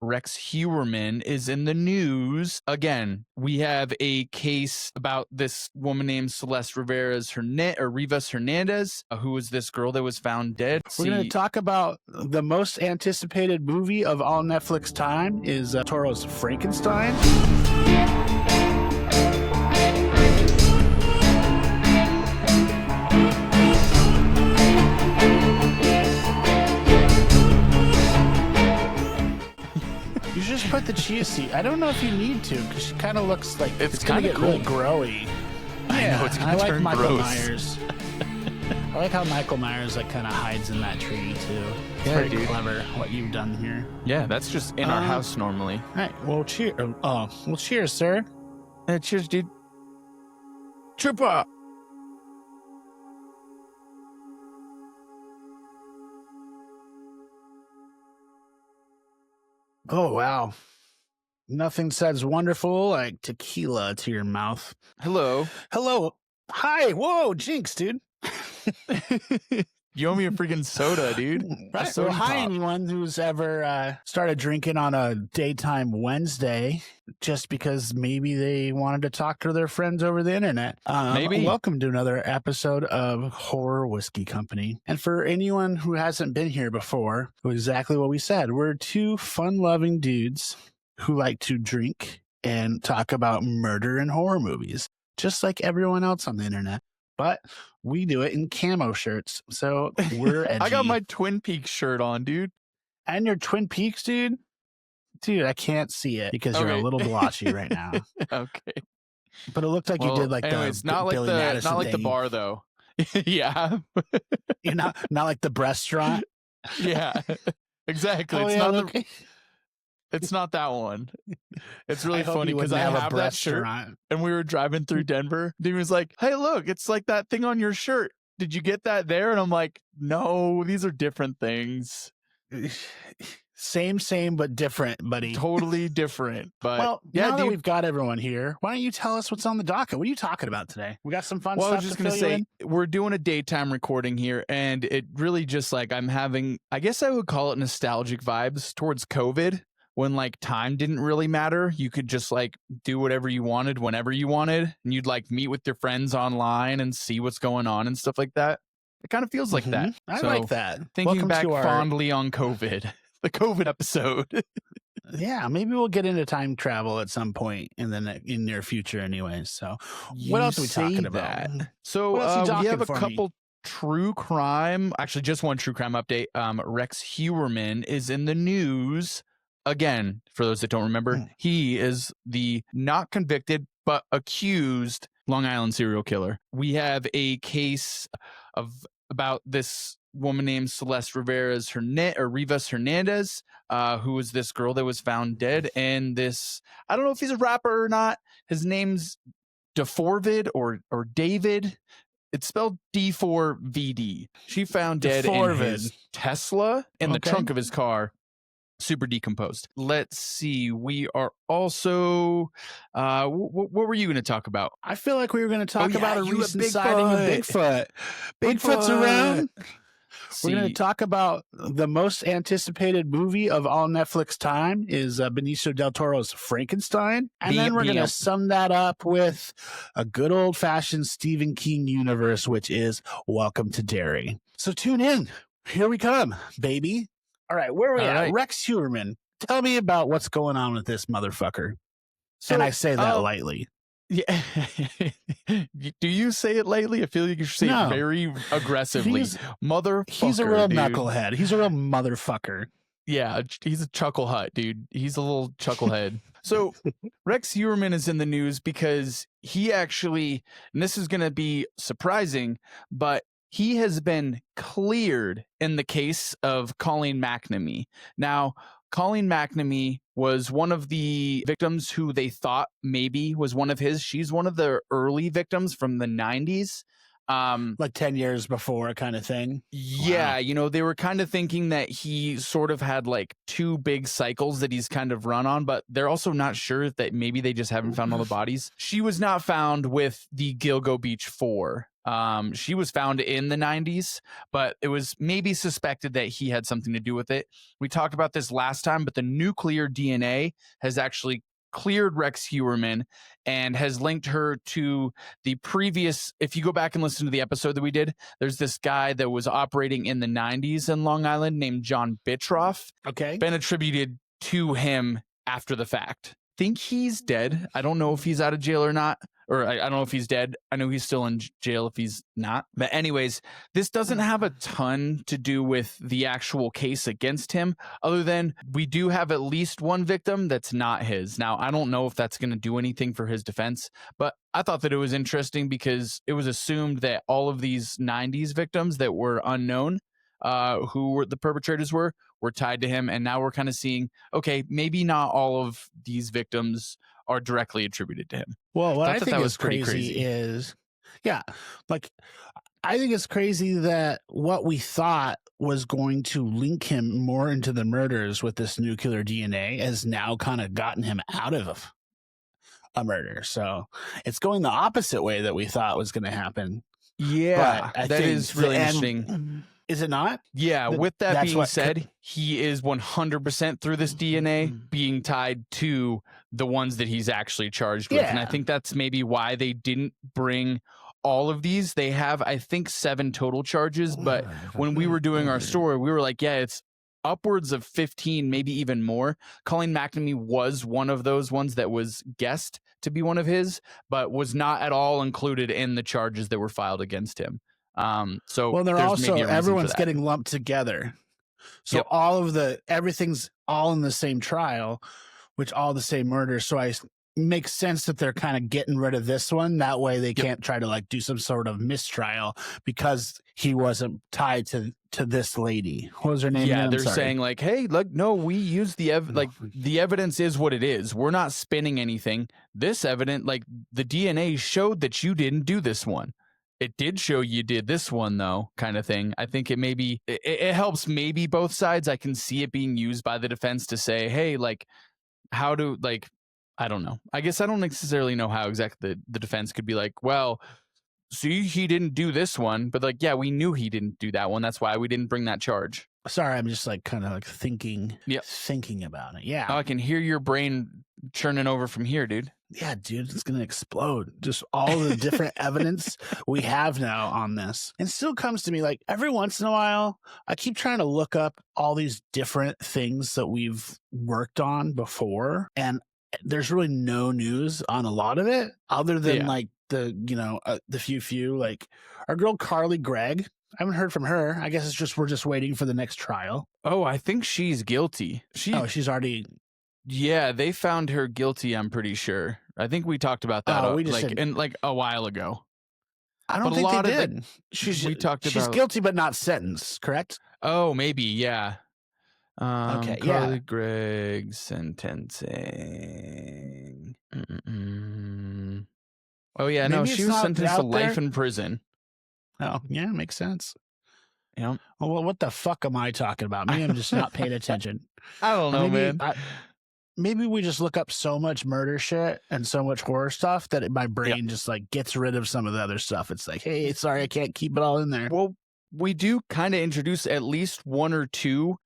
Rex Heuerman is in the news again. We have a case about this woman named Celeste Rivas Hernandez, who was this girl that was found dead. We're going to talk about the most anticipated movie of all Netflix time is Toro's Frankenstein. You just put the chia seed. I don't know if you need to, because she kind of looks like it's going to get cool. really growy. I know, it's going to turn Michael gross. Myers. I like how Michael Myers like kind of hides in that tree too. It's Yeah, very dude. clever what you've done here. Yeah, that's just in our house normally. All right, well, cheers, sir. Cheers, dude. Trooper. Oh, wow. Nothing says wonderful like tequila to your mouth. Hello. Hello. Hi. Whoa, jinx, dude. You owe me a freaking soda, dude. Right. Well, hi, anyone who's ever started drinking on a daytime Wednesday just because maybe they wanted to talk to their friends over the internet. Maybe. Welcome to another episode of Horror Whiskey Company. And for anyone who hasn't been here before, exactly what we said. We're two fun-loving dudes who like to drink and talk about murder and horror movies, just like everyone else on the internet. But we do it in camo shirts, so we're edgy. I got my Twin Peaks shirt on, dude. And your Twin Peaks, dude? Dude, I can't see it because you're a little blotchy right now. Okay. But it looked like you did like anyways, the not like Billy the Madison not like the thing. bar though. Yeah. You're not like the restaurant. Yeah. Exactly. Oh, It's yeah, not look. it's not that one. It's really I hope funny you because wouldn't I have have a that shirt restaurant. and we were driving through Denver. Dude was like, "Hey, look, it's like that thing on your shirt. Did you get that there?" And I'm like, "No, these are different things. Same, but different, buddy. Totally different." But Well, yeah, now that dude. we've got everyone here, why don't you tell us what's on the docket? What are you talking about today? We got some fun Well, I stuff was just to going to fill you say, in? we're doing a daytime recording here, and it really just like I'm having, I guess I would call it nostalgic vibes towards COVID, when like time didn't really matter. You could just like do whatever you wanted whenever you wanted, and you'd like meet with your friends online and see what's going on and stuff like that. It kind of feels like that. I So, like that. Thinking Welcome back to our fondly on COVID, the COVID episode. Yeah, maybe we'll get into time travel at some point in the near future anyways. So what else are we talking about? So What else you we talking have a for me? couple true crime, actually just one true crime update. Rex Heuerman is in the news again. For those that don't remember, he is the not convicted but accused Long Island serial killer. We have a case about this woman named Celeste Rivas Hernandez, who was this girl that was found dead. And this, I don't know if he's a rapper or not. His name's DeForvid or David. It's spelled D4VD. She found dead in his Tesla in the trunk of his car, super decomposed. Let's see. We are also, what were you going to talk about? I feel like we were going to talk about a you recent Bigfoot. sighting of Bigfoot. Bigfoot's around. We're going See. to talk about the most anticipated movie of all Netflix time is Benicio del Toro's Frankenstein. And then we're going to sum that up with a good old-fashioned Stephen King universe, which is Welcome to Derry. So tune in. Here we come, baby. All right, where are we at? Right. Rex Heuerman. Tell me about what's going on with this motherfucker. So, and I say that lightly. Yeah. Do you say it lightly? I feel like you should say it very aggressively. Motherfucker. He's a real dude. knucklehead. He's a real motherfucker. Yeah, he's a chuckle hut, dude. He's a little chucklehead. So Rex Heuerman is in the news because he actually, and this is going to be surprising, but he has been cleared in the case of Colleen McNamee. Now, Colleen McNamee was one of the victims who they thought maybe was one of his. She's one of the early victims from the 90s. Like 10 years before kind of thing. Yeah, Wow. you know, they were kind of thinking that he sort of had like two big cycles that he's kind of run on, but they're also not sure that maybe they just haven't found all the bodies. She was not found with the Gilgo Beach 4. She was found in the 90s, but it was maybe suspected that he had something to do with it. We talked about this last time, but the nuclear DNA has actually cleared Rex Heuerman and has linked her to the previous. If you go back and listen to the episode that we did, there's this guy that was operating in the 90s in Long Island named John Bitroff. Okay. Been attributed to him after the fact. Think he's dead. I don't know if he's out of jail or not. Or I don't know if he's dead. I know he's still in jail if he's not. But anyways, this doesn't have a ton to do with the actual case against him, other than we do have at least one victim that's not his. Now, I don't know if that's going to do anything for his defense, but I thought that it was interesting because it was assumed that all of these 90s victims that were unknown, who the perpetrators were tied to him. And now we're kind of seeing, okay, maybe not all of these victims are directly attributed to him. Well, what I think that is was pretty crazy is, like, I think it's crazy that what we thought was going to link him more into the murders with this nuclear DNA has now kind of gotten him out of a murder. So it's going the opposite way that we thought was going to happen. Yeah, But I that think is really interesting. Is it not? Yeah, with that That's being what said, he is 100% through this DNA being tied to the ones that he's actually charged with. And I Yeah. think that's maybe why they didn't bring all of these. They have, I think, 7 total charges. But when we were doing our story, we were like, yeah, it's upwards of 15, maybe even more. Colleen McNamee was one of those ones that was guessed to be one of his, but was not at all included in the charges that were filed against him. So Well, they're there's also maybe a reason for everyone's that. getting lumped together. So Yep. everything's all in the same trial, which all the same murders. So makes sense that they're kind of getting rid of this one. That way they can't try to like do some sort of mistrial because he wasn't tied to this lady. What was her name? Yeah, again? I'm they're sorry. saying like, hey, look, no, we use the the evidence is what it is. We're not spinning anything. This evidence, like the DNA showed that you didn't do this one. It did show you did this one though, kind of thing. I think it helps maybe both sides. I can see it being used by the defense to say, hey, like, how do, like, I don't know. I guess I don't necessarily know how exactly the defense could be like, well, see, he didn't do this one, but like, yeah, we knew he didn't do that one. That's why we didn't bring that charge. Sorry, I'm just like kind of like thinking about it. Yeah. Oh, I can hear your brain churning over from here, dude. Yeah, dude, it's going to explode. Just all the different evidence we have now on this. And still comes to me like every once in a while, I keep trying to look up all these different things that we've worked on before. And there's really no news on a lot of it other than like the few, like our girl Carly Gregg. I haven't heard from her. I guess it's just we're just waiting for the next trial. Oh, I think she's guilty. She's already. Yeah, they found her guilty. I'm pretty sure. I think we talked about that like a while ago. I don't think they did. She's guilty but not sentenced, correct? Oh, maybe, yeah. Okay, Carly Gregg sentencing. Oh yeah, no, she was sentenced to life in prison. Oh yeah, makes sense. Yeah. Well, what the fuck am I talking about? Me, I'm just not paying attention. I don't know, man. Maybe we just look up so much murder shit and so much horror stuff that my brain just like gets rid of some of the other stuff. It's like, hey, sorry, I can't keep it all in there. Well, we do kind of introduce at least 1 or 2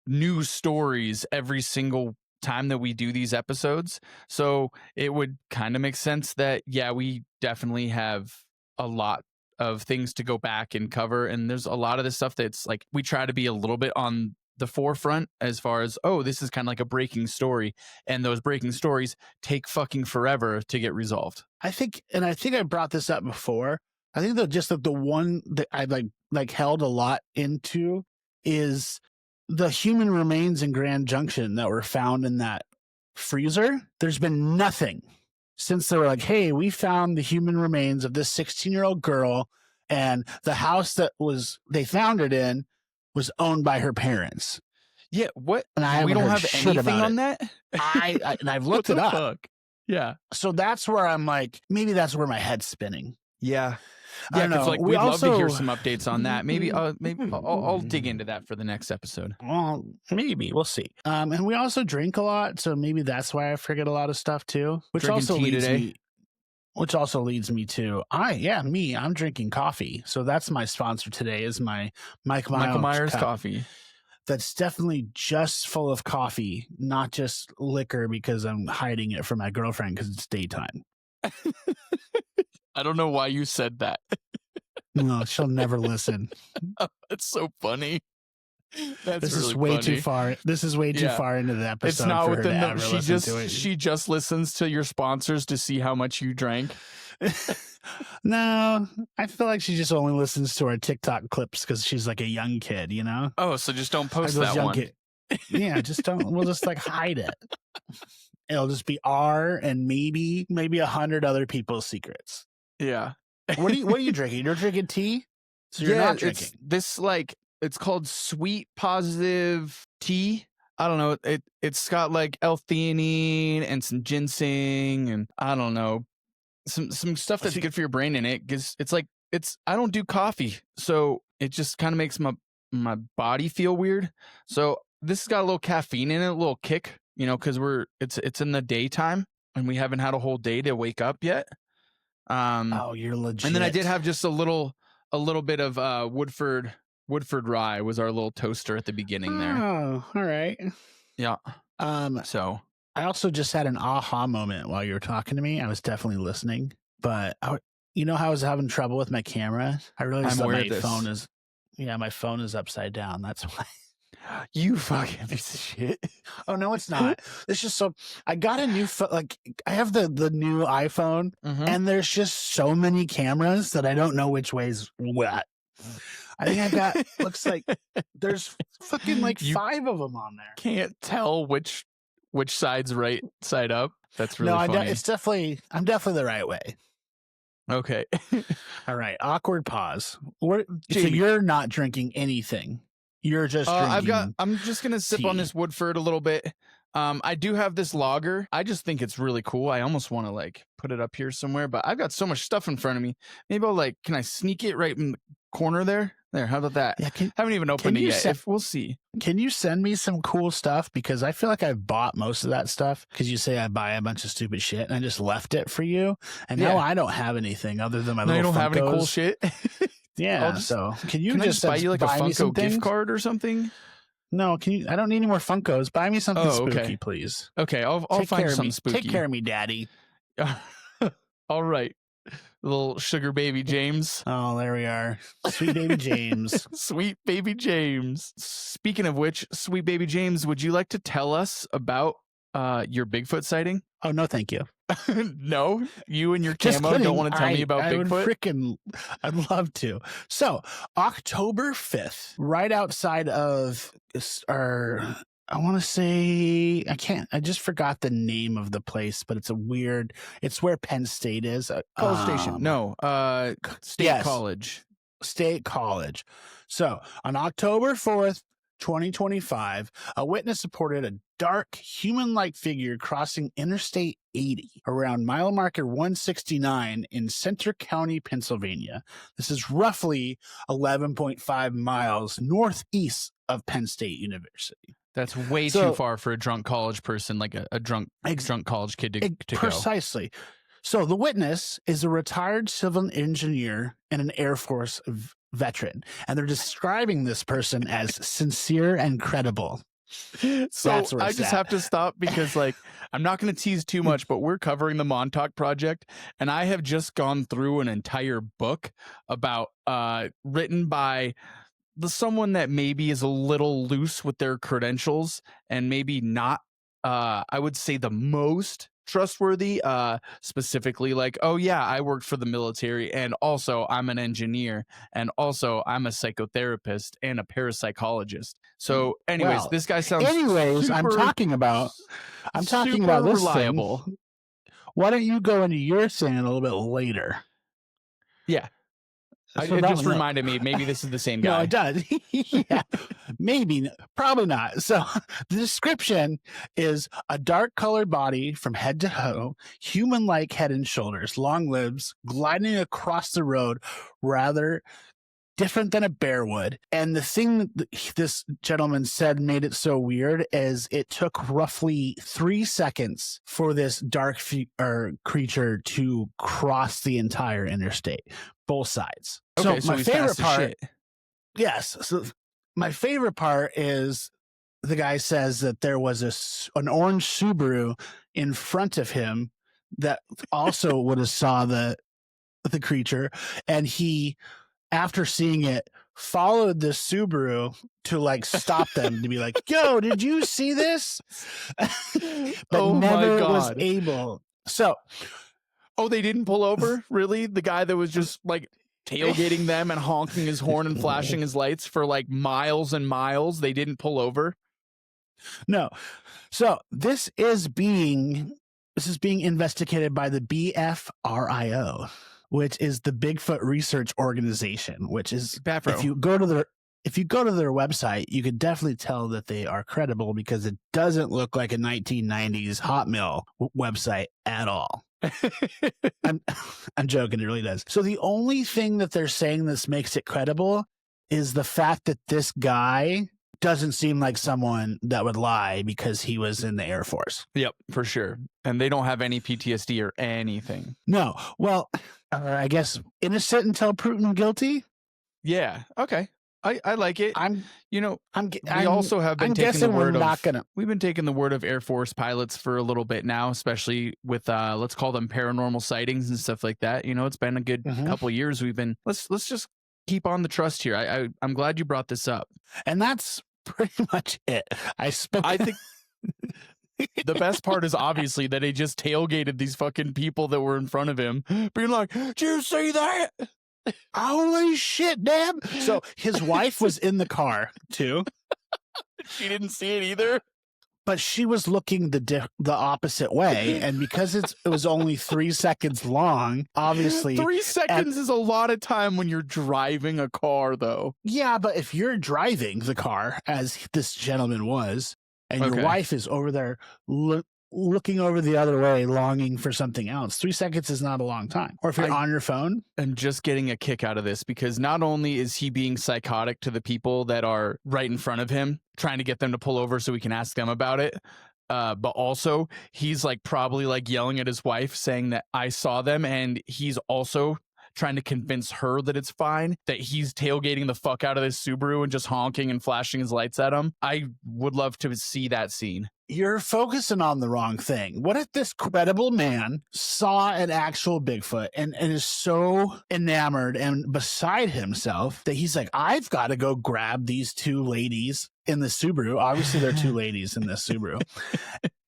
new stories every single time that we do these episodes. So it would kind of make sense that, yeah, we definitely have a lot of things to go back and cover. And there's a lot of this stuff that's like, we try to be a little bit on the forefront as far as, oh, this is kind of like a breaking story. And those breaking stories take fucking forever to get resolved. I think I brought this up before. I think that just the one that I like held a lot into is the human remains in Grand Junction that were found in that freezer. There's been nothing since they were like, hey, we found the human remains of this 16-year-old girl, and the house that they found it in was owned by her parents. Yeah, what? And we don't have anything on that? And I've looked it up. Fuck? Yeah. So that's where I'm like, maybe that's where my head's spinning. Yeah. I don't know. Like, we'd love to hear some updates on that. Maybe I'll dig into that for the next episode. Well, maybe we'll see. And we also drink a lot, so maybe that's why I forget a lot of stuff too. Which Drinking also tea leads today? me. Which also leads me to I'm drinking coffee. So that's my sponsor today is my Michael Myers cup. coffee. That's definitely just full of coffee, not just liquor because I'm hiding it from my girlfriend because it's daytime. I don't know why you said that. No, she'll never listen. It's so funny. This is way too far. This is way too far into the episode. It's not for within her to the. ever She just listens to your sponsors to see how much you drank. No, I feel like she just only listens to our TikTok clips because she's like a young kid, you know? Oh, so just don't post that one. Yeah, just don't. We'll just like hide it. It'll just be our and maybe 100 other people's secrets. Yeah. What are you drinking? You're drinking tea? So you're not drinking. It's called sweet positive tea. I don't know. It's got like L-theanine and some ginseng and I don't know. Some stuff that's good for your brain in it. Cause I don't do coffee. So it just kind of makes my body feel weird. So this has got a little caffeine in it, a little kick, you know, cause it's in the daytime and we haven't had a whole day to wake up yet. You're legit. And then I did have just a little bit of Woodford rye was our little toaster at the beginning there. Oh, all right. Yeah. So I also just had an aha moment while you were talking to me. I was definitely listening, but you know how I was having trouble with my camera? I realized that my phone is upside down. That's why. You fucking piece of shit. Oh no, it's not. It's just so I got a new like I have the new iPhone, and there's just so many cameras that I don't know which way's what. I think I got looks like there's fucking like 5 of them on there. Can't tell which side's right side up. That's really funny. I'm definitely the right way. Okay. All right. Awkward pause. So you're not drinking anything. You're just drinking I'm just gonna sip on this Woodford a little bit. I do have this lager. I just think it's really cool. I almost want to like put it up here somewhere, but I've got so much stuff in front of me. Maybe I'll can I sneak it right in the corner there? There, how about that? Yeah, haven't even opened it yet. We'll see. Can you send me some cool stuff? Because I feel like I've bought most of that stuff because you say I buy a bunch of stupid shit and I just left it for you. And now I don't have anything other than my little Funkos. You don't have any cool shit? Yeah. So can you just buy you like a Funko gift card or something? No, I don't need any more Funkos. Buy me something spooky, please. Okay, I'll find something spooky. Take care of me, Daddy. All right. Little sugar baby James. Oh, there we are. Sweet baby James. Sweet baby James. Speaking of which, sweet baby James, would you like to tell us about your Bigfoot sighting? Oh, no, thank you. No, you and your camo don't want to tell me about Bigfoot? I'd love to. So, October 5th, right outside of I want to say, I just forgot the name of the place, but it's where Penn State is. College Station. No, State College. State College. So on October 4th, 2025, a witness reported a dark human-like figure crossing Interstate 80 around mile marker 169 in Center County, Pennsylvania. This is roughly 11.5 miles northeast of Penn State University. That's way too far for a drunk college person, like a drunk college kid to go. Precisely. So the witness is a retired civil engineer and an Air Force veteran, and they're describing this person as sincere and credible. So I just have to stop because I'm not going to tease too much, but we're covering the Montauk Project, and I have just gone through an entire book about written by someone that maybe is a little loose with their credentials and maybe not I would say the most trustworthy, specifically I worked for the military, and also I'm an engineer, and also I'm a psychotherapist and a parapsychologist. So anyways, this guy sounds I'm talking about this reliable thing. Why don't you go into your thing a little bit later? Yeah. It just reminded me, maybe this is the same guy. No, it does. Yeah, maybe, probably not. So the description is a dark colored body from head to toe, human-like head and shoulders, long limbs, gliding across the road rather different than a bear would. And the thing that this gentleman said made it so weird is it took roughly 3 seconds for this dark creature to cross the entire interstate, both sides. Okay, so my favorite part, shit. yes. So my favorite part is the guy says that there was an orange Subaru in front of him that also would have saw the creature, and he, after seeing it, followed the Subaru to like stop them to be like, yo, did you see this? But never was able. So, they didn't pull over? Really? The guy that was just like tailgating them and honking his horn and flashing his lights for like miles and miles, they didn't pull over? No. So this is being investigated by the BFRIO, which is the Bigfoot Research Organization, which is BAFRO. if you go to their website, you could definitely tell that they are credible because it doesn't look like a 1990s Hotmail website at all. I'm joking, it really does. So the only thing that they're saying this makes it credible is the fact that this guy doesn't seem like someone that would lie because he was in the Air Force. Yep, for sure. And they don't have any PTSD or anything. No. Well, I guess innocent until proven guilty. Yeah. Okay. I like it. We also have been taking the word of, we've been taking the word of Air Force pilots for a little bit now, especially with let's call them paranormal sightings and stuff like that. It's been a good couple of years. We've been let's just keep on the trust here. I'm glad you brought this up. And that's pretty much it. I think the best part is obviously that he just tailgated these fucking people that were in front of him, being like, "Did you see that? Holy shit, damn!" So his wife was in the car too. She didn't see it either, but she was looking the opposite way, and because it was only 3 seconds long, obviously 3 seconds is a lot of time when you're driving a car, though. Yeah, but if you're driving the car, as this gentleman was, and your wife is over there looking over the other way, longing for something else, 3 seconds is not a long time. Or if you're on your phone. I'm just getting a kick out of this because not only is he being psychotic to the people that are right in front of him, trying to get them to pull over so we can ask them about it, but also he's like probably like yelling at his wife saying that I saw them, and he's also trying to convince her that it's fine, that he's tailgating the fuck out of this Subaru and just honking and flashing his lights at him. I would love to see that scene. You're focusing on the wrong thing. What if this credible man saw an actual Bigfoot and is so enamored and beside himself that he's like, I've got to go grab these two ladies in the Subaru. Obviously, there are two ladies in this Subaru.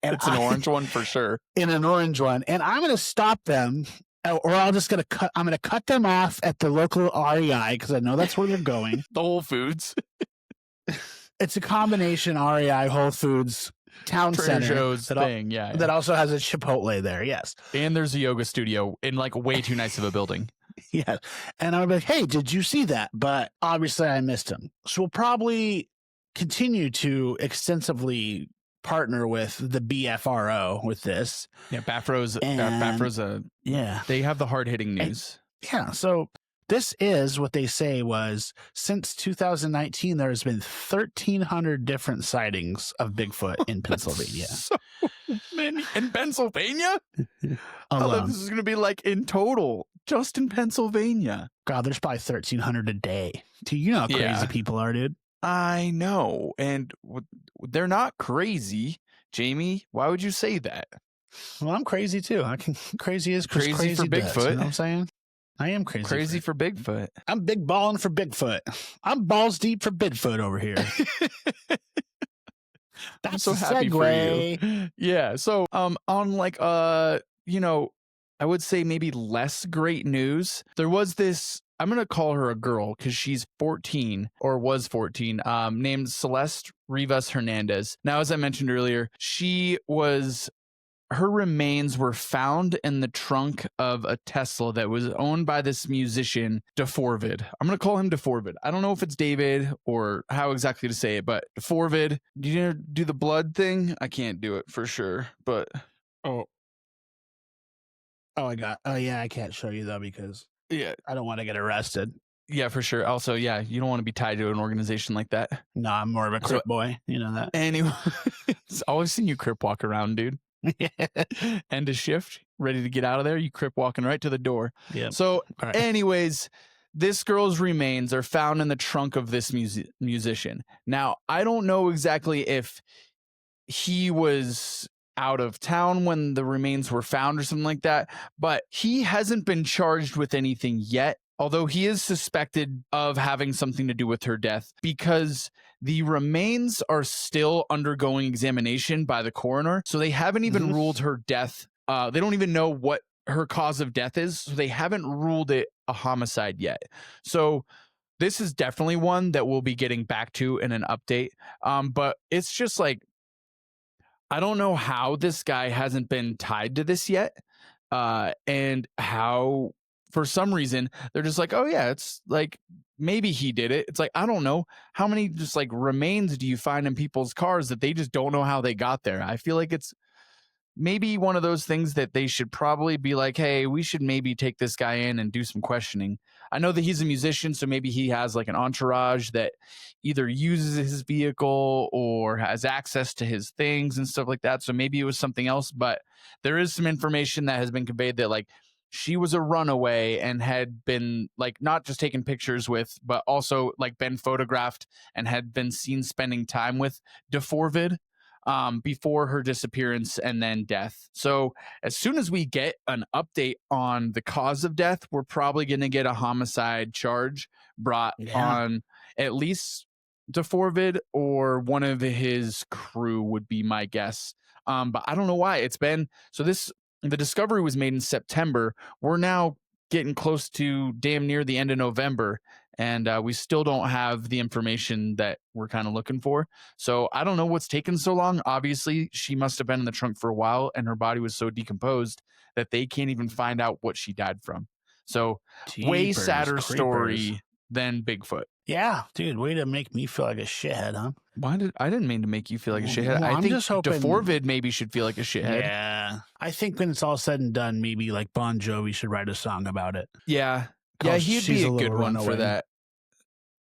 And it's an orange one for sure. In an orange one. And I'm going to stop them, or I'm going to cut them off at the local REI because I know that's where they're going. The Whole Foods. It's a combination REI, Whole Foods, town Trader center Joe's thing, yeah. That also has a Chipotle there, yes. And there's a yoga studio in like way too nice of a building. Yeah. And I'm like, hey, did you see that? But obviously I missed him. So we'll probably continue to extensively partner with the BFRO with this. Yeah, BAFRO's they have the hard-hitting news. So this is what they say was, since 2019, there has been 1,300 different sightings of Bigfoot in Pennsylvania. So many in Pennsylvania? I thought this is going to be like in total, just in Pennsylvania. God, there's probably 1,300 a day. You know how crazy people are, dude. I know. And they're not crazy. Jamie, why would you say that? Well, I'm crazy too. Crazy is crazy for Bigfoot. Does, you know what I'm saying? I am crazy. Crazy for Bigfoot. I'm big balling for Bigfoot. I'm balls deep for Bigfoot over here. That's I'm so happy for you. Yeah. So on like I would say maybe less great news. There was this, I'm going to call her a girl because she's 14 or was 14, named Celeste Rivas Hernandez. Now, as I mentioned earlier, her remains were found in the trunk of a Tesla that was owned by this musician, DeForvid. I'm going to call him DeForvid. I don't know if it's David or how exactly to say it, but DeForvid. Do you do the blood thing? I can't do it for sure, but... I can't show you though because I don't want to get arrested. Yeah, for sure. Also, yeah, you don't want to be tied to an organization like that. No, I'm more of a crip boy. You know that. Anyway, I've always seen you crip walk around, dude. End of shift, ready to get out of there. You crip walking right to the door. Yeah. So, anyways, this girl's remains are found in the trunk of this musician. Now, I don't know exactly if he was out of town when the remains were found or something like that, but he hasn't been charged with anything yet, although he is suspected of having something to do with her death because the remains are still undergoing examination by the coroner. So they haven't even ruled her death. They don't even know what her cause of death is. So they haven't ruled it a homicide yet. So this is definitely one that we'll be getting back to in an update. But it's just like, I don't know how this guy hasn't been tied to this yet. And how, for some reason, they're just like, oh, yeah, it's like maybe he did it. It's like, I don't know. How many just like remains do you find in people's cars that they just don't know how they got there? I feel like it's maybe one of those things that they should probably be like, hey, we should maybe take this guy in and do some questioning. I know that he's a musician, so maybe he has like an entourage that either uses his vehicle or has access to his things and stuff like that. So maybe it was something else, but there is some information that has been conveyed that like she was a runaway and had been like not just taken pictures with, but also like been photographed and had been seen spending time with DeForvid before her disappearance and then death. So as soon as we get an update on the cause of death, we're probably going to get a homicide charge brought on at least DeForvid or one of his crew would be my guess. But I don't know why it's been so the discovery was made in September. We're now getting close to damn near the end of November. And we still don't have the information that we're kind of looking for. So I don't know what's taken so long. Obviously, she must have been in the trunk for a while and her body was so decomposed that they can't even find out what she died from. So way sadder story than Bigfoot. Yeah, dude, way to make me feel like a shithead, huh? I didn't mean to make you feel like a shithead. Well, I think just hoping DeForvid maybe should feel like a shithead. Yeah. I think when it's all said and done, maybe like Bon Jovi should write a song about it. Yeah. Yeah, he'd be a good one for that.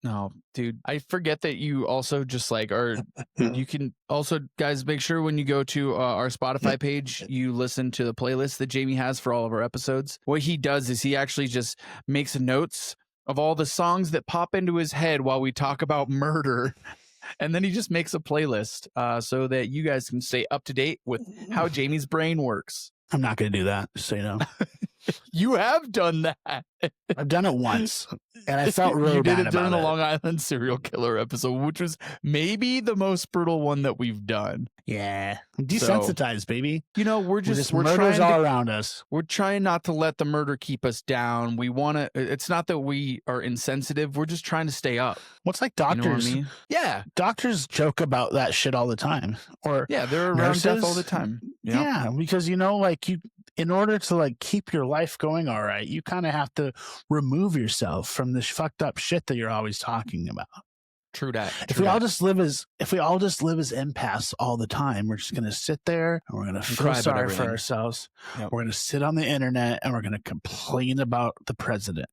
No, dude, I forget that you also just like you can also, guys, make sure when you go to our Spotify page, you listen to the playlist that Jamie has for all of our episodes. What he does is he actually just makes notes of all the songs that pop into his head while we talk about murder. And then he just makes a playlist so that you guys can stay up to date with how Jamie's brain works. I'm not going to do that, just so you know. You have done that. I've done it once, and I felt really bad about it. You did it during the Long Island serial killer episode, which was maybe the most brutal one that we've done. Yeah, I'm desensitized, baby. You know, we're murders all around us. We're trying not to let the murder keep us down. We want to. It's not that we are insensitive. We're just trying to stay up. What's like doctors? You know what I mean? Yeah, doctors joke about that shit all the time. Or yeah, they're around death all the time. Yeah, because like in order to like keep your life going all right, you kind of have to remove yourself from this fucked up shit that you're always talking about. True that. If we all just live as empaths all the time, we're just gonna sit there and we're gonna feel sorry for ourselves. Yep. We're gonna sit on the internet and we're gonna complain about the president.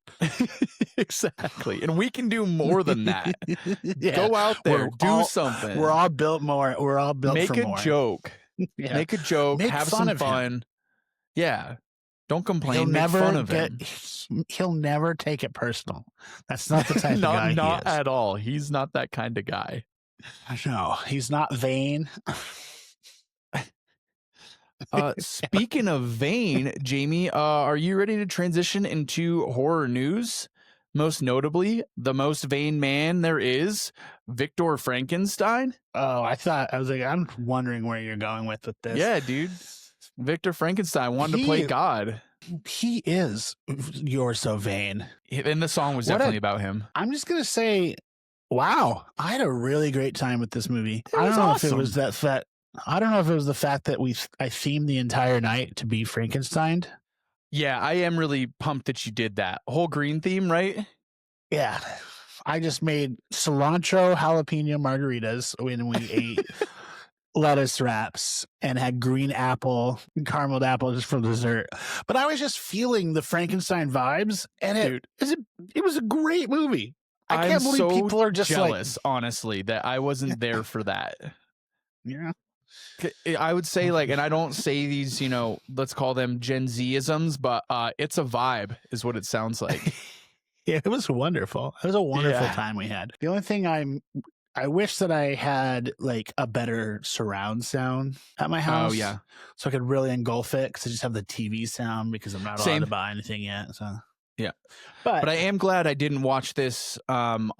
Exactly. And we can do more than that. Go out there, do something. We're all built more. We're all built for more. Make a joke. Make a joke. Have some fun. Yeah. Don't complain. Make fun of him. He'll never take it personal. That's not the type of guy he is. Not at all. He's not that kind of guy. No, he's not vain. Speaking of vain, Jamie, are you ready to transition into horror news? Most notably, the most vain man there is, Victor Frankenstein. Oh, I was like, I'm wondering where you're going with this. Yeah, dude. Victor Frankenstein wanted to play God. He is. You're so vain. And the song was definitely about him. I'm just going to say, wow, I had a really great time with this movie. I don't know if it was that fact. I don't know if it was the fact that I themed the entire night to be Frankenstein. Yeah, I am really pumped that you did that. Whole green theme, right? Yeah. I just made cilantro jalapeno margaritas when we ate lettuce wraps and had green apple and carameled apple just for dessert. But I was just feeling the Frankenstein vibes, and it was a great movie. I can't believe so people are just jealous, honestly, that I wasn't there for that. Yeah. I would say, like, and I don't say these, you know, let's call them Gen Z-isms, but it's a vibe is what it sounds like. Yeah, it was wonderful. It was a wonderful time we had. The only thing I wish that I had like a better surround sound at my house. Oh, yeah. So I could really engulf it, because I just have the TV sound because I'm not allowed to buy anything yet. So yeah. But I am glad I didn't watch this on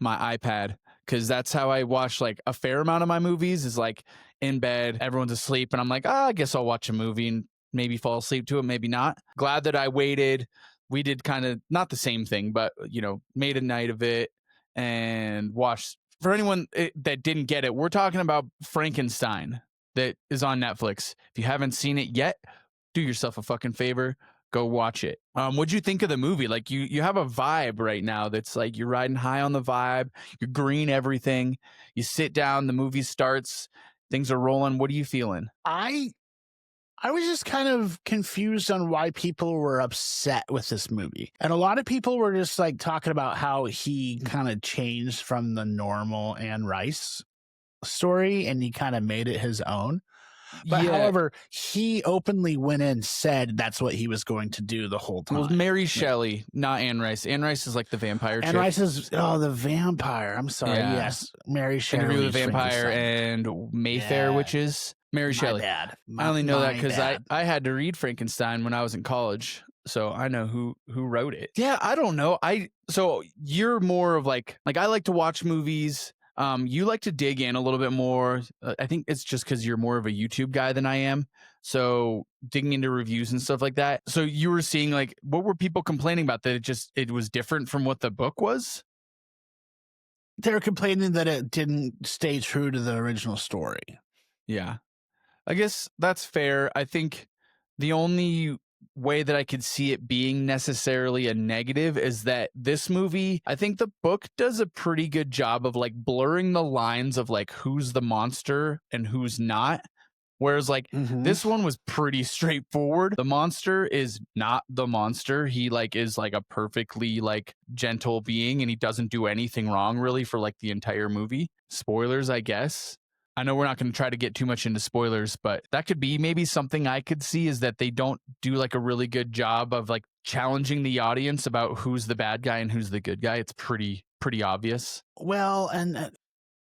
my iPad, because that's how I watch like a fair amount of my movies, is like in bed, everyone's asleep, and I'm like, I guess I'll watch a movie and maybe fall asleep to it, maybe not. Glad that I waited. We did kind of not the same thing, but, you know, made a night of it and watched. For anyone that didn't get it, we're talking about Frankenstein that is on Netflix. If you haven't seen it yet, do yourself a fucking favor. Go watch it. What'd you think of the movie? Like, you have a vibe right now that's like you're riding high on the vibe. You're green everything. You sit down, the movie starts, things are rolling. What are you feeling? I was just kind of confused on why people were upset with this movie. And a lot of people were just like talking about how he kind of changed from the normal Anne Rice story and he kind of made it his own. But however, he openly went in and said that's what he was going to do the whole time. Well, Mary Shelley, not Anne Rice. Anne Rice is like the vampire chick. Anne Rice is, the vampire. I'm sorry. Yeah. Yes. Mary Shelley. Interview with the Vampire and Mayfair Witches. Mary Shelley. Bad. I only know that because I had to read Frankenstein when I was in college, so I know who wrote it. Yeah, I don't know. So you're more of like I like to watch movies. You like to dig in a little bit more. I think it's just because you're more of a YouTube guy than I am. So digging into reviews and stuff like that. So you were seeing like, what were people complaining about? That it was different from what the book was? They were complaining that it didn't stay true to the original story. Yeah. I guess that's fair. I think the only way that I could see it being necessarily a negative is that this movie, I think the book does a pretty good job of like blurring the lines of like who's the monster and who's not. Whereas like this one was pretty straightforward. The monster is not the monster. He like is like a perfectly like gentle being and he doesn't do anything wrong really for like the entire movie. Spoilers, I guess. I know we're not going to try to get too much into spoilers, but that could be maybe something I could see, is that they don't do like a really good job of like challenging the audience about who's the bad guy and who's the good guy. It's pretty obvious. Well, and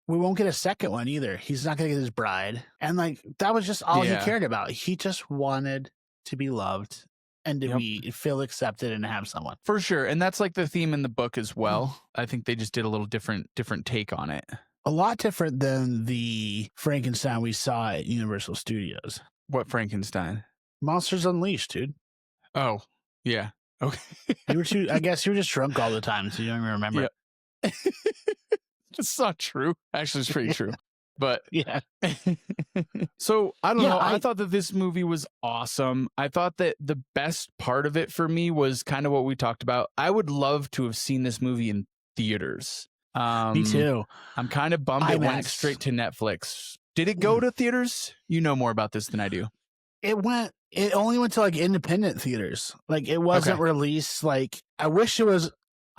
we won't get a second one either. He's not going to get his bride. And like, that was just all he cared about. He just wanted to be loved and to feel accepted and have someone. For sure. And that's like the theme in the book as well. I think they just did a little different take on it. A lot different than the Frankenstein we saw at Universal Studios. What Frankenstein? Monsters Unleashed, dude. Oh, yeah. Okay. I guess you were just drunk all the time, so you don't even remember. Yeah. It's not true. Actually, it's pretty true. But yeah. So I don't know. I thought that this movie was awesome. I thought that the best part of it for me was kind of what we talked about. I would love to have seen this movie in theaters. Me too. I'm kind of bummed it went straight to Netflix. Did it go to theaters? You know more about this than I do. It only went to like independent theaters. Like it wasn't released. Like I wish it was.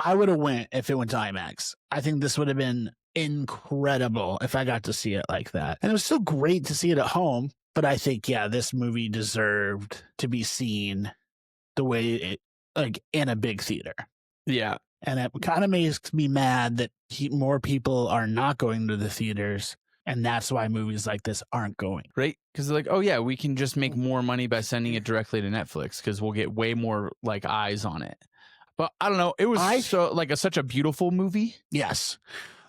I would have went if it went to IMAX. I think this would have been incredible if I got to see it like that. And it was still great to see it at home. But I think, this movie deserved to be seen the way it, like in a big theater. Yeah. And it kind of makes me mad that more people are not going to the theaters. And that's why movies like this aren't going. Right? Because they're like, oh, yeah, we can just make more money by sending it directly to Netflix because we'll get way more like eyes on it. But I don't know. It was such a beautiful movie. Yes.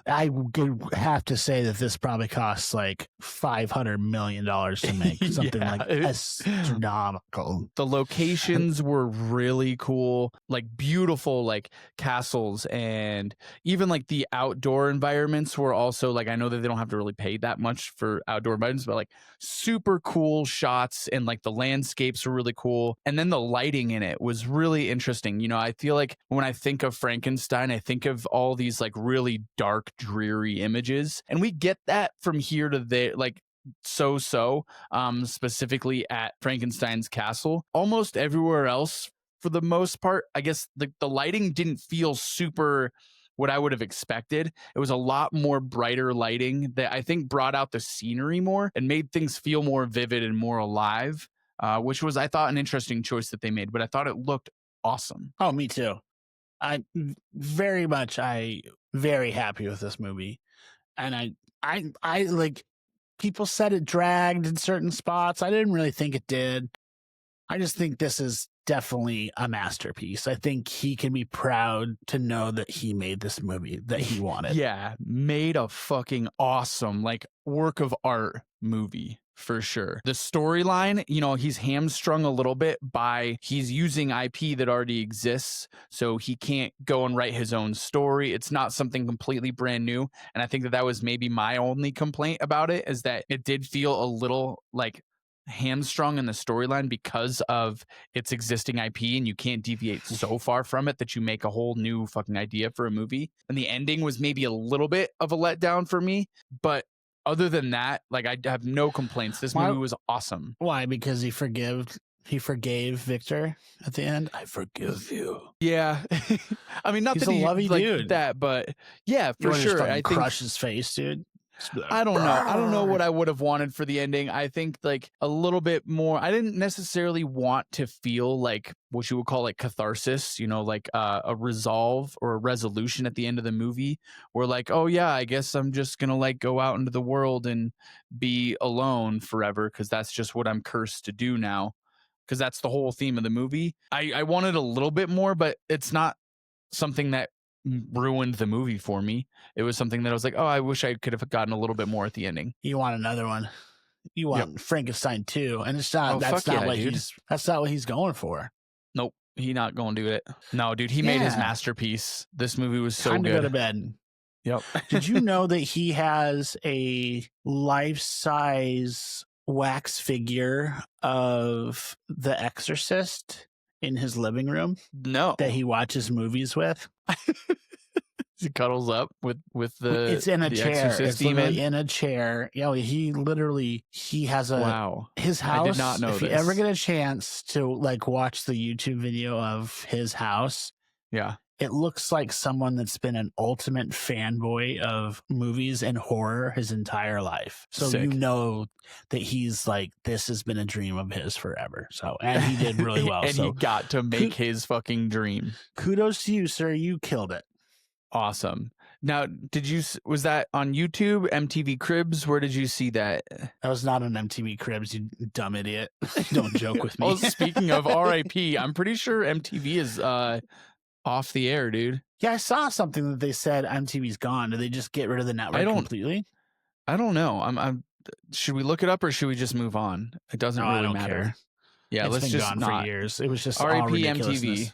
I would have to say that this probably costs like $500 million to make something like astronomical. The locations were really cool, like beautiful, like castles, and even like the outdoor environments were also like, I know that they don't have to really pay that much for outdoor environments, but like super cool shots and like the landscapes were really cool. And then the lighting in it was really interesting. You know, I feel like when I think of Frankenstein, I think of all these like really dark, dreary images, and we get that from here to there. Like so, specifically at Frankenstein's castle. Almost everywhere else, for the most part, I guess the lighting didn't feel super what I would have expected. It was a lot more brighter lighting that I think brought out the scenery more and made things feel more vivid and more alive, which was, I thought, an interesting choice that they made, but I thought it looked awesome. Oh, me too. I very happy with this movie. And I like, people said it dragged in certain spots. I didn't really think it did. I just think this is definitely a masterpiece. I think he can be proud to know that he made this movie that he wanted. Yeah, made a fucking awesome, like, work of art movie for sure. The storyline, you know, he's hamstrung a little bit by he's using IP that already exists, so he can't go and write his own story. It's not something completely brand new, and I think that was maybe my only complaint about it, is that it did feel a little like hamstrung in the storyline because of its existing IP, and you can't deviate so far from it that you make a whole new fucking idea for a movie. And the ending was maybe a little bit of a letdown for me, but other than that, like, I have no complaints. This movie was awesome. Why? Because he forgave Victor at the end. I forgive you. Yeah. I mean, not He's that he's a lovey like dude. that, but yeah, for sure. I think crush his face, dude. I don't know. I don't know what I would have wanted for the ending. I think like a little bit more. I didn't necessarily want to feel like what you would call like catharsis, you know, like a resolve or a resolution at the end of the movie where like, oh yeah, I guess I'm just going to like go out into the world and be alone forever because that's just what I'm cursed to do now. Because that's the whole theme of the movie. I wanted a little bit more, but it's not something that ruined the movie for me. It was something that I was like, oh, I wish I could have gotten a little bit more at the ending. You want another one? You want Frankenstein 2, and it's not. That's not what he's going for. Nope, he not going to do it. No, dude, he made his masterpiece. This movie was so Time good. to go to bed. Yep. Did you know that he has a life-size wax figure of The Exorcist in his living room? No, that he watches movies with. He cuddles up with the. It's in a chair. It's demon. In a chair. You know, he has a his house. I did not know if this. you ever get a chance to like watch the YouTube video of his house, yeah, it looks like someone that's been an ultimate fanboy of movies and horror his entire life. So Sick. You know that he's like, this has been a dream of his forever. So, and he did really well. And he got to make his fucking dream. Kudos to you, sir. You killed it. Awesome. Now, was that on YouTube, MTV Cribs? Where did you see that? That was not on MTV Cribs, you dumb idiot. Don't joke with me. Well, speaking of RIP, I'm pretty sure MTV is off the air, dude. Yeah, I saw something that they said MTV's gone. Did they just get rid of the network completely? I don't know. Should we look it up or should we just move on? It doesn't really matter. Care. Yeah, it's let's been just gone for years. It was just RIP all MTV.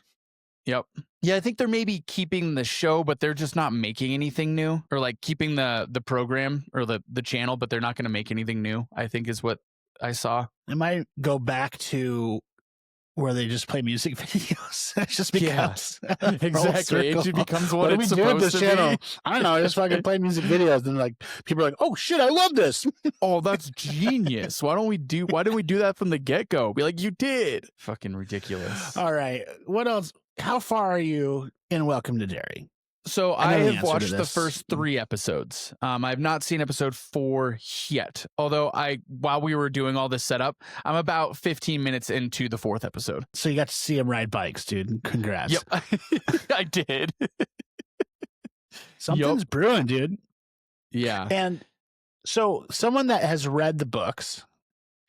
Yep. Yeah, I think they're maybe keeping the show, but they're just not making anything new, or like keeping the program or the channel, but they're not going to make anything new, I think is what I saw. It might go back to where they just play music videos. It just becomes exactly. It just becomes what it's supposed to channel? be. I don't know. I just fucking play music videos, and like people are like, "Oh shit, I love this." Oh, that's genius. Why didn't we do that from the get go? Be like, you did. Fucking ridiculous. All right. What else? How far are you in Welcome to Derry? So I have watched the first 3 episodes. I've not seen episode 4 yet. Although while we were doing all this setup, I'm about 15 minutes into the 4th episode. So you got to see him ride bikes, dude. Congrats. Yep, I did. Something's brewing, dude. Yeah. And so someone that has read the books,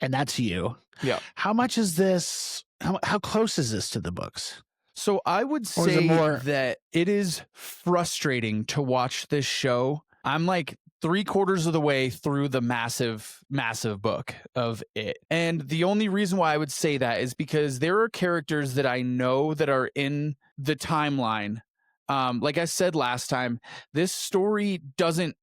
and that's you. Yeah. How much is this? How close is this to the books? So I would say that it is frustrating to watch this show. I'm like 3/4 of the way through the massive book of it. And the only reason why I would say that is because there are characters that I know that are in the timeline. Like I said last time, this story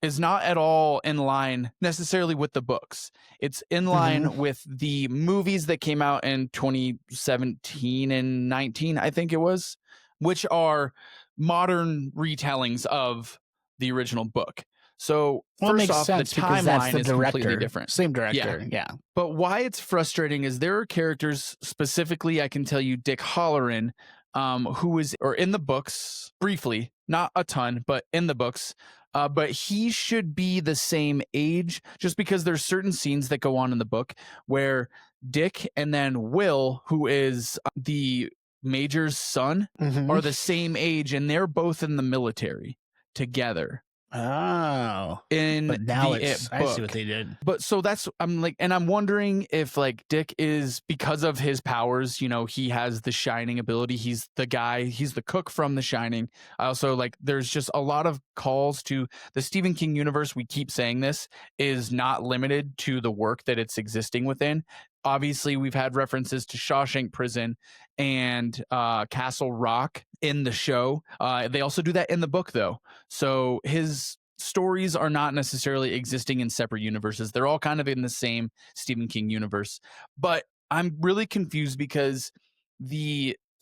is not at all in line necessarily with the books. It's in line with the movies that came out in 2017 and 19, I think it was, which are modern retellings of the original book. So Well, it first makes off, sense the because that's timeline the is completely director. different. Same director, yeah. But why it's frustrating is there are characters, specifically, I can tell you, Dick Halloran, who is, or in the books, briefly, not a ton, but in the books, but he should be the same age, just because there's certain scenes that go on in the book where Dick and then Will, who is the Major's son, are the same age, and they're both in the military together. Oh, In but now the it's, It I see book. what they did. But so that's, I'm like, and I'm wondering if like Dick is, because of his powers, you know, he has the Shining ability. He's the guy, he's the cook from the Shining. I also like, there's just a lot of calls to the Stephen King universe. We keep saying this is not limited to the work that it's existing within. Obviously, we've had references to Shawshank Prison and Castle Rock in the show. They also do that in the book, though. So his stories are not necessarily existing in separate universes. They're all kind of in the same Stephen King universe. But I'm really confused because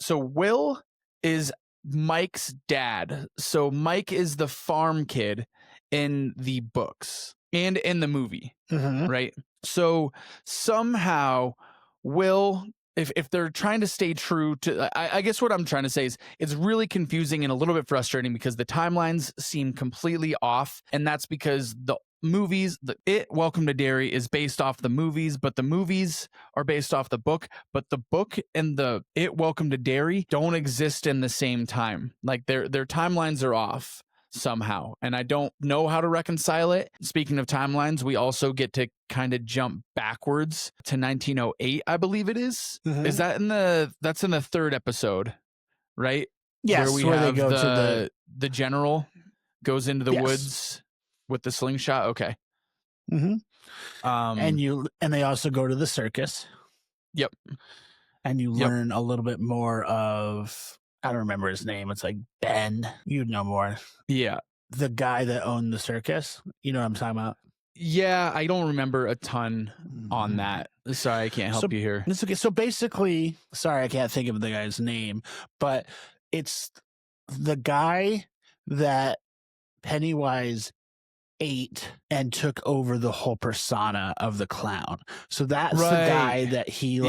Will is Mike's dad. So Mike is the farm kid in the books and in the movie, right? So somehow Will, if they're trying to stay true to, I guess what I'm trying to say is it's really confusing and a little bit frustrating because the timelines seem completely off. And that's because the movies, Welcome to Derry is based off the movies, but the movies are based off the book, but the book and the Welcome to Derry don't exist in the same time. Like their timelines are off somehow, and I don't know how to reconcile it. Speaking of timelines, we also get to kind of jump backwards to 1908, I believe it is. Is that that's in the third episode, right? Yes, where they go to the general goes into the woods with the slingshot. Okay. And they also go to the circus. Yep. And you learn a little bit more of, I don't remember his name. It's like Ben. You'd know more. Yeah. The guy that owned the circus. You know what I'm talking about? Yeah, I don't remember a ton on that. Sorry, I can't help you here. It's okay. So basically, sorry, I can't think of the guy's name, but it's the guy that Pennywise ate and took over the whole persona of the clown. So that's the guy that he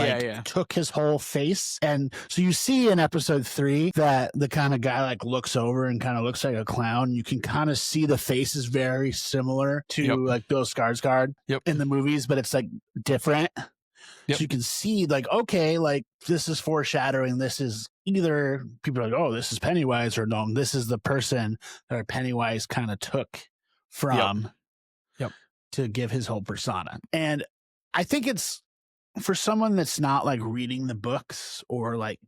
took his whole face. And so you see in episode 3 that the kind of guy like looks over and kind of looks like a clown. You can kind of see the face is very similar to like Bill Skarsgård in the movies, but it's like different. So you can see like, okay, like this is foreshadowing. This is either people are like, oh, this is Pennywise, or no, this is the person that Pennywise kind of took from to give his whole persona. And I think it's for someone that's not like reading the books or like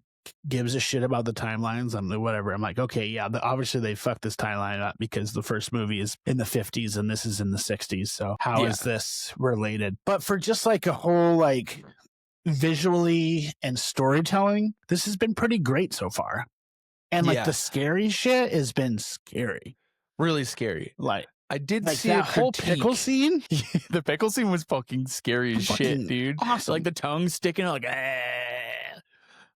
gives a shit about the timelines. I'm whatever. I'm like, okay, yeah, obviously they fucked this timeline up because the first movie is in the 50s and this is in the 60s. So how is this related? But for just like a whole like visually and storytelling, this has been pretty great so far. And like the scary shit has been scary. Really scary. Like I did like see that a whole pickle scene. The pickle scene was fucking scary as shit, dude. Awesome. Like the tongue sticking out, like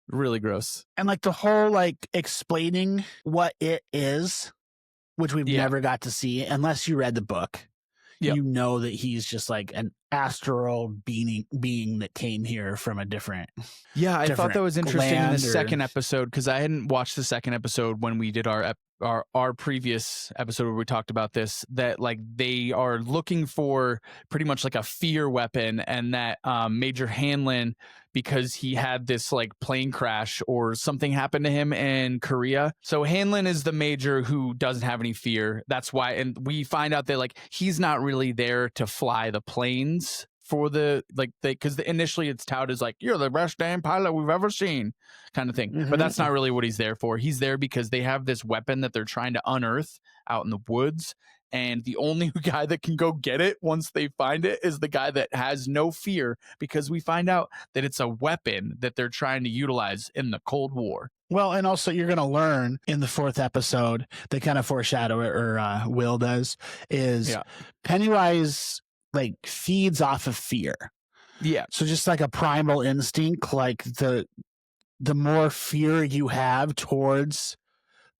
really gross. And like the whole like explaining what it is, which we've never got to see unless you read the book. You know that he's just like an astral being that came here from a different. Yeah, I thought that was interesting in the second episode episode because I hadn't watched the second episode when we did our previous episode where we talked about this, that like they are looking for pretty much like a fear weapon, and that Major Hanlon, because he had this like plane crash or something happened to him in Korea. So Hanlon is the major who doesn't have any fear. That's why, and we find out that like he's not really there to fly the planes for the like because initially it's touted as like you're the best damn pilot we've ever seen kind of thing, but that's not really what he's there for. He's there because they have this weapon that they're trying to unearth out in the woods, and the only guy that can go get it once they find it is the guy that has no fear, because we find out that it's a weapon that they're trying to utilize in the Cold War. Well, and also you're going to learn in the 4th episode, they kind of foreshadow it, or Will does, is Pennywise like feeds off of fear. Yeah. So just like a primal instinct, like the more fear you have towards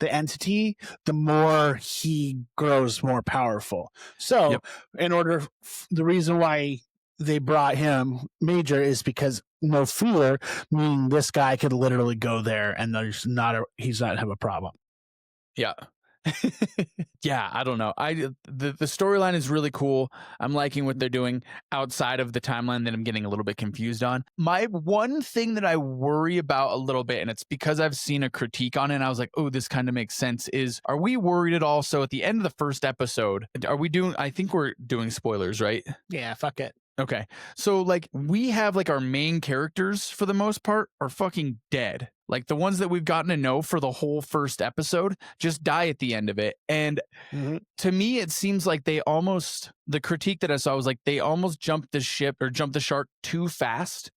the entity, the more he grows more powerful. So in order, the reason why they brought him Major is because no fear, meaning this guy could literally go there and he's not have a problem. Yeah. Yeah, I don't know. The storyline is really cool. I'm liking what they're doing outside of the timeline that I'm getting a little bit confused on. My one thing that I worry about a little bit, and it's because I've seen a critique on it, and I was like, oh, this kind of makes sense, is are we worried at all? So at the end of the first episode, I think we're doing spoilers, right? Yeah, fuck it. Okay. So like we have like our main characters for the most part are fucking dead. Like the ones that we've gotten to know for the whole first episode just die at the end of it. And to me, it seems like the critique that I saw was like they almost jumped the ship or jumped the shark too fast.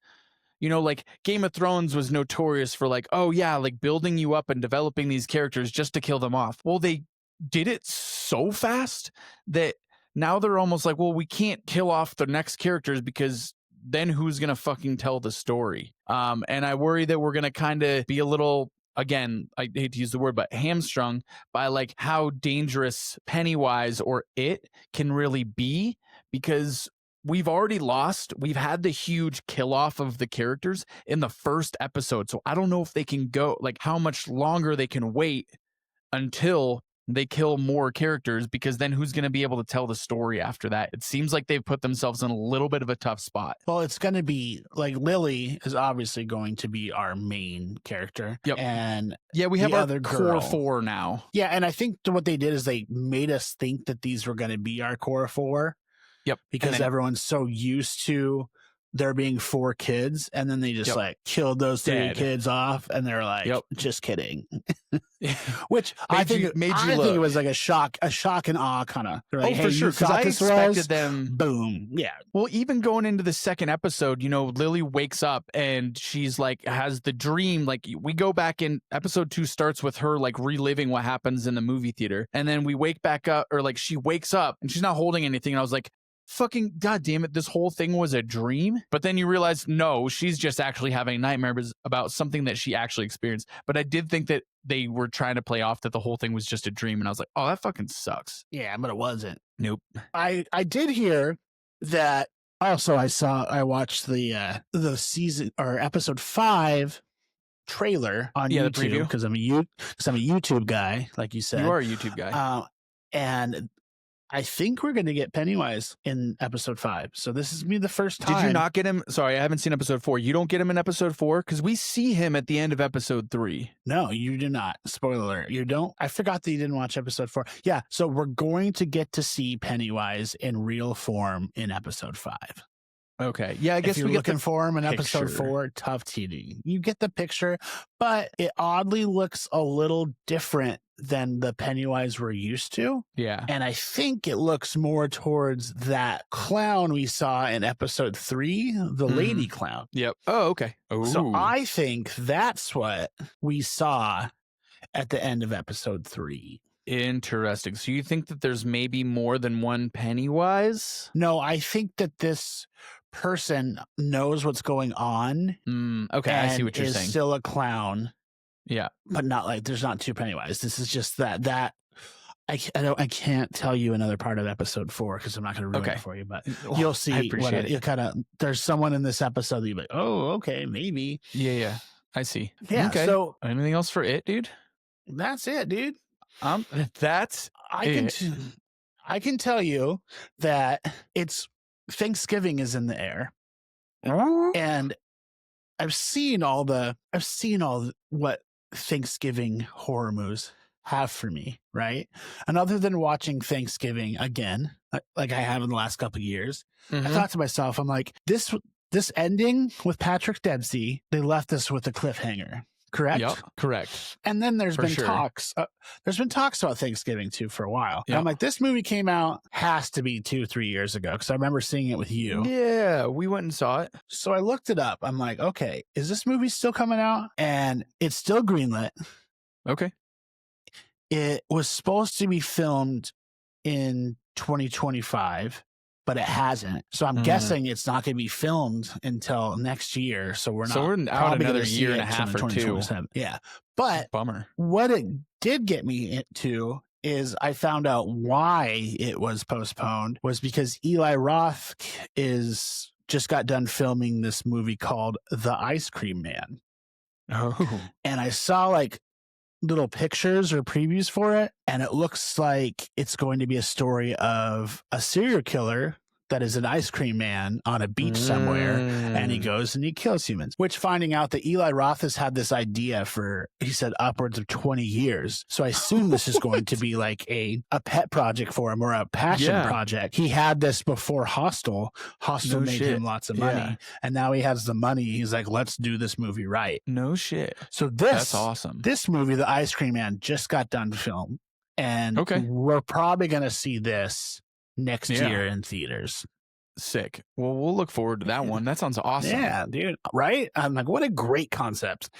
You know, like Game of Thrones was notorious for like, oh yeah, like building you up and developing these characters just to kill them off. Well, they did it so fast that now they're almost like, well, we can't kill off the next characters because then who's going to fucking tell the story? And I worry that we're going to kind of be a little, again, I hate to use the word, but hamstrung by like how dangerous Pennywise or it can really be, because we've already lost. We've had the huge kill off of the characters in the first episode. So I don't know if they can go, like how much longer they can wait until they kill more characters, because then who's going to be able to tell the story after that? It seems like they've put themselves in a little bit of a tough spot. Well, it's going to be like Lily is obviously going to be our main character. Yep. And yeah, we have our other core four now. Yeah. And I think what they did is they made us think that these were going to be our core four. Yep. Because everyone's so used to there being 4 kids, and then they just like killed those 3 kids off, and they're like, just kidding. Which I think it was like a shock and awe kind of. Like, for sure, because I expected them. Boom, yeah. Well, even going into the second episode, you know, Lily wakes up and she's like has the dream. Like we go back in episode 2 starts with her like reliving what happens in the movie theater, and then we wake back up, or like she wakes up and she's not holding anything, and I was like, fucking goddamn it, this whole thing was a dream. But then you realize, no, she's just actually having nightmares about something that she actually experienced. But I did think that they were trying to play off that the whole thing was just a dream, and I was like, oh, that fucking sucks. Yeah, but it wasn't. Nope. I did hear that. Also, I watched the season or episode 5 trailer on YouTube, because I'm a YouTube guy, like you said. You are a YouTube guy. And I think we're going to get Pennywise in episode 5. So this is me the first time. Did you not get him? Sorry, I haven't seen episode 4. You don't get him in episode 4? Because we see him at the end of episode 3. No, you do not. Spoiler alert. You don't. I forgot that you didn't watch episode 4. Yeah, so we're going to get to see Pennywise in real form in episode 5. Okay. Yeah, I guess if you're looking for him in episode 4, tough TD. You get the picture, but it oddly looks a little different than the Pennywise we're used to. Yeah. And I think it looks more towards that clown we saw in episode 3, the lady clown. Yep. Oh, okay. Ooh. So I think that's what we saw at the end of episode 3. Interesting. So you think that there's maybe more than one Pennywise? No, I think that this person knows what's going on. Okay, I see what you're saying. Is still a clown. Yeah, but not like there's not 2 Pennywise. This is just that. I can't tell you another part of episode 4 because I'm not going to ruin it for you. But you'll see. I appreciate it. You kind of there's someone in this episode that you're like, oh, okay, maybe. Yeah, I see. Yeah. Okay. So anything else for it, dude? That's it, dude. That's I can tell you that it's Thanksgiving is in the air, and I've seen all what Thanksgiving horror movies have for me, right? And other than watching Thanksgiving again, like I have in the last couple of years, I thought to myself, I'm like, this ending with Patrick Dempsey, they left us with a cliffhanger. Correct? Yep, correct. And then there's been talks. There's been talks about Thanksgiving too for a while. Yep. I'm like, this movie came out has to be 2-3 years ago because I remember seeing it with you. Yeah, we went and saw it. So I looked it up. I'm like, okay, is this movie still coming out? And it's still greenlit. Okay. It was supposed to be filmed in 2025. But it hasn't. So I'm guessing it's not going to be filmed until next year. So we're out another year and a half or 2. Yeah. But bummer. What it did get me into is I found out why it was postponed was because Eli Roth just got done filming this movie called The Ice Cream Man. Oh. And I saw like little pictures or previews for it, and it looks like it's going to be a story of a serial killer that is an ice cream man on a beach somewhere, and he goes and he kills humans. Which, finding out that Eli Roth has had this idea for, he said, upwards of 20 years. So I assume this is going to be like a pet project for him or a passion project. He had this before Hostel. Hostel made him lots of money, and now he has the money. He's like, let's do this movie right. No shit. So that's awesome. This movie, The Ice Cream Man, just got done film, and we're probably going to see this next year in theaters. Sick. Well, we'll look forward to that one. That sounds awesome. Yeah, dude. Right? I'm like, what a great concept.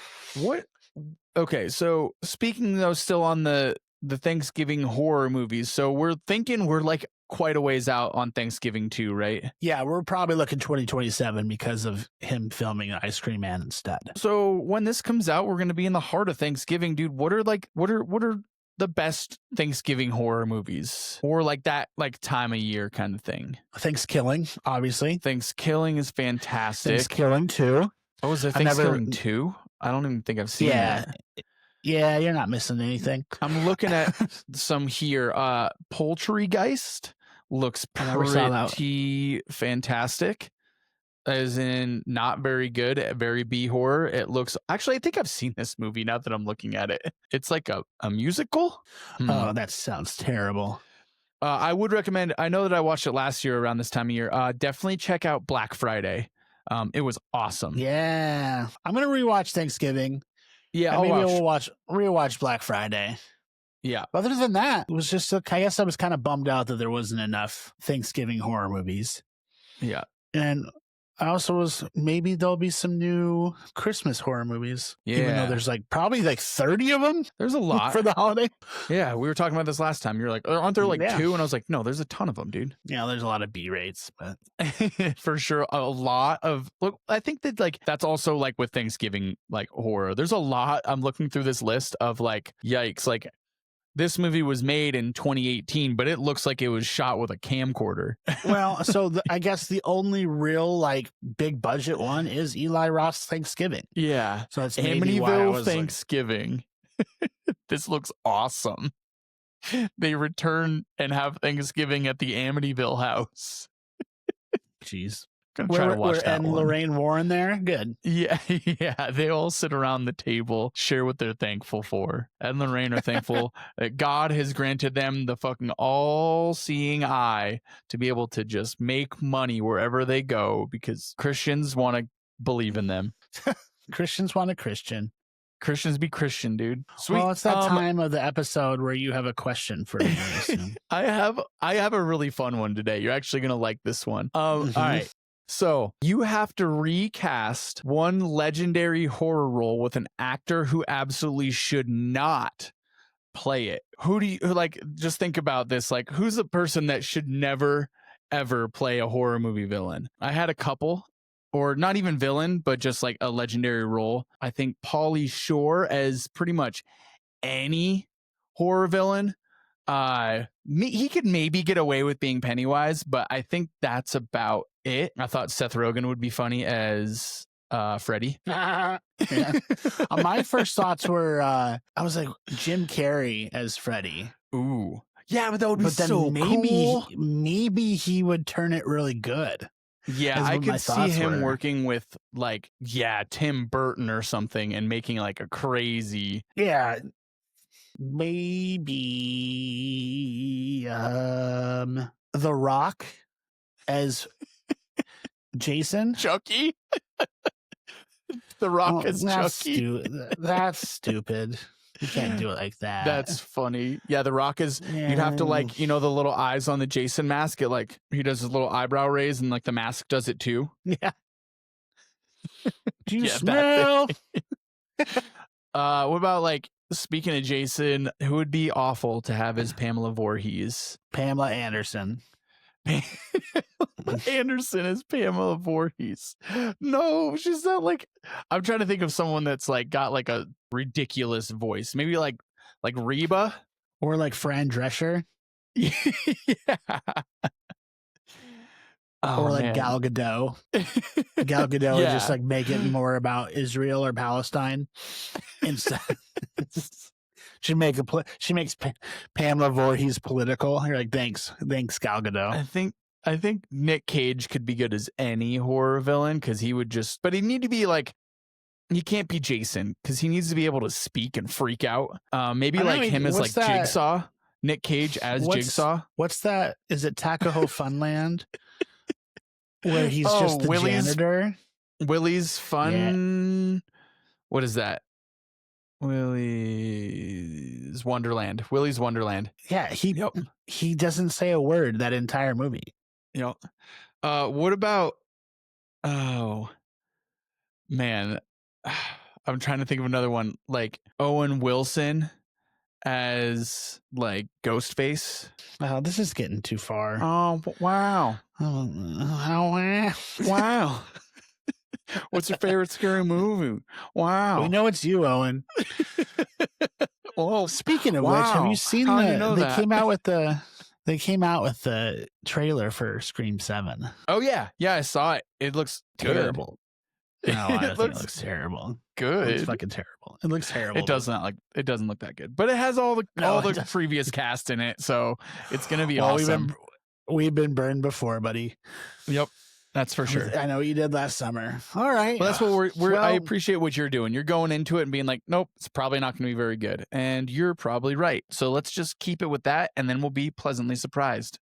Okay, so speaking though, still on the Thanksgiving horror movies. So we're thinking we're like quite a ways out on Thanksgiving too, right? Yeah, we're probably looking 2027 because of him filming Ice Cream Man instead. So when this comes out, we're going to be in the heart of Thanksgiving, dude. What are the best Thanksgiving horror movies, or like that like time of year kind of thing? Thanksgiving, obviously. Thanksgiving is fantastic. Thanksgiving 2. Oh, is it Thanksgiving 2? I don't even think I've seen that. Yeah, you're not missing anything. I'm looking at some here. Poultrygeist looks pretty fantastic. As in not very good, very B horror. It looks, actually, I think I've seen this movie now that I'm looking at it. It's like a musical. Oh, that sounds terrible. I would recommend, I know that I watched it last year around this time of year. Definitely check out Black Friday. It was awesome. Yeah. I'm going to rewatch Thanksgiving. Yeah. Maybe we'll rewatch Black Friday. Yeah. Other than that, it was just, I guess I was kind of bummed out that there wasn't enough Thanksgiving horror movies. Yeah. And I also was, maybe there'll be some new Christmas horror movies. Yeah. Even though there's like probably like 30 of them. There's a lot for the holiday. Yeah. We were talking about this last time. You're like, aren't there like 2? And I was like, no, there's a ton of them, dude. Yeah. There's a lot of B rates, but for sure. A lot of, look, I think that like, that's also like with Thanksgiving, like horror. There's a lot. I'm looking through this list of like, yikes, like, this movie was made in 2018, but it looks like it was shot with a camcorder. Well, so I guess the only real like big budget one is Eli Roth's Thanksgiving. Yeah. So that's Amityville Thanksgiving. Like... This looks awesome. They return and have Thanksgiving at the Amityville house. Jeez. Gonna try to watch that and one. Lorraine Warren there? Good. Yeah, yeah. They all sit around the table, share what they're thankful for. Ed and Lorraine are thankful that God has granted them the fucking all-seeing eye to be able to just make money wherever they go because Christians want to believe in them. Christians want a Christian. Christians be Christian, dude. Sweet. Well, it's that time of the episode where you have a question for me. I have a really fun one today. You're actually gonna like this one. All right. So you have to recast one legendary horror role with an actor who absolutely should not play it. Who do you like? Just think about this. Like, who's the person that should never, ever play a horror movie villain? I had a couple, or not even villain, but just like a legendary role. I think Pauly Shore as pretty much any horror villain. He could maybe get away with being Pennywise, but I think that's about it. I thought Seth Rogen would be funny as Freddy. My first thoughts were I was like Jim Carrey as Freddy. Ooh, yeah, but that would be so cool. Maybe he would turn it really good. Yeah, I could see him working with like Tim Burton or something and making like a crazy maybe The Rock as Jason. Chucky. The Rock as Chucky. That's stupid. You can't do it like that. That's funny. Yeah, The Rock is, you'd have to like, the little eyes on the Jason mask. It like, he does his little eyebrow raise and like the mask does it too. Yeah. Do you smell? What about like, speaking of Jason, who would be awful to have as Pamela Voorhees? Pamela Anderson. Anderson is Pamela Voorhees. No, she's not like. I'm trying to think of someone that's like got like a ridiculous voice. Maybe like Reba or like Fran Drescher. Yeah. Or like Gal Gadot. Gal Gadot would just like make it more about Israel or Palestine instead. She makes Pamela Voorhees political. You're like, thanks, Gal Gadot. I think Nick Cage could be good as any horror villain because he would just, but he'd need to be like, he can't be Jason because he needs to be able to speak and freak out. Maybe like him as like that? Jigsaw. Nick Cage as Jigsaw. What's that? Is it Tacaho Funland? Where he's just the janitor? Willy's Fun. Yeah. What is that? Willy's Wonderland. Willy's Wonderland. Yeah, he doesn't say a word that entire movie. What about? Oh man, I'm trying to think of another one. Like Owen Wilson as like Ghostface. Oh, this is getting too far. Oh wow! Wow! What's your favorite scary movie? Wow! We know it's you, Owen. Oh, speaking of which, have you seen they came out with the trailer for Scream 7. Oh yeah, I saw it. It looks terrible. No, I think it looks terrible. Good. It's fucking terrible. It looks terrible. It does look that good. But it has all the previous cast in it, so it's gonna be awesome. We've been burned before, buddy. Yep. That's for sure. I know what you did last summer. All right. Well, that's what I appreciate what you're doing. You're going into it and being like, nope, it's probably not going to be very good. And you're probably right. So let's just keep it with that, and then we'll be pleasantly surprised.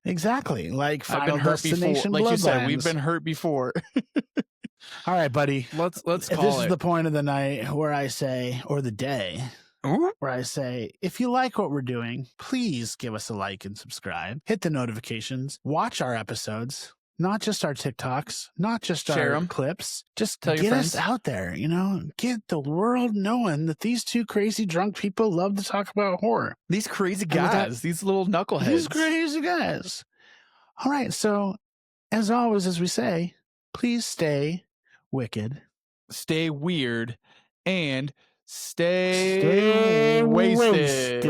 Exactly. Like Final Destination, like you said, we've been hurt before. All right, buddy. Let's call it. This is the point of the night where I say, or the day, where I say, if you like what we're doing, please give us a like and subscribe. Hit the notifications. Watch our episodes. Not just our TikToks, not just our clips. Just get us out there, get the world knowing that these two crazy drunk people love to talk about horror. These crazy guys, these little knuckleheads. These crazy guys. All right. So, as always, as we say, please stay wicked, stay weird, and stay wasted.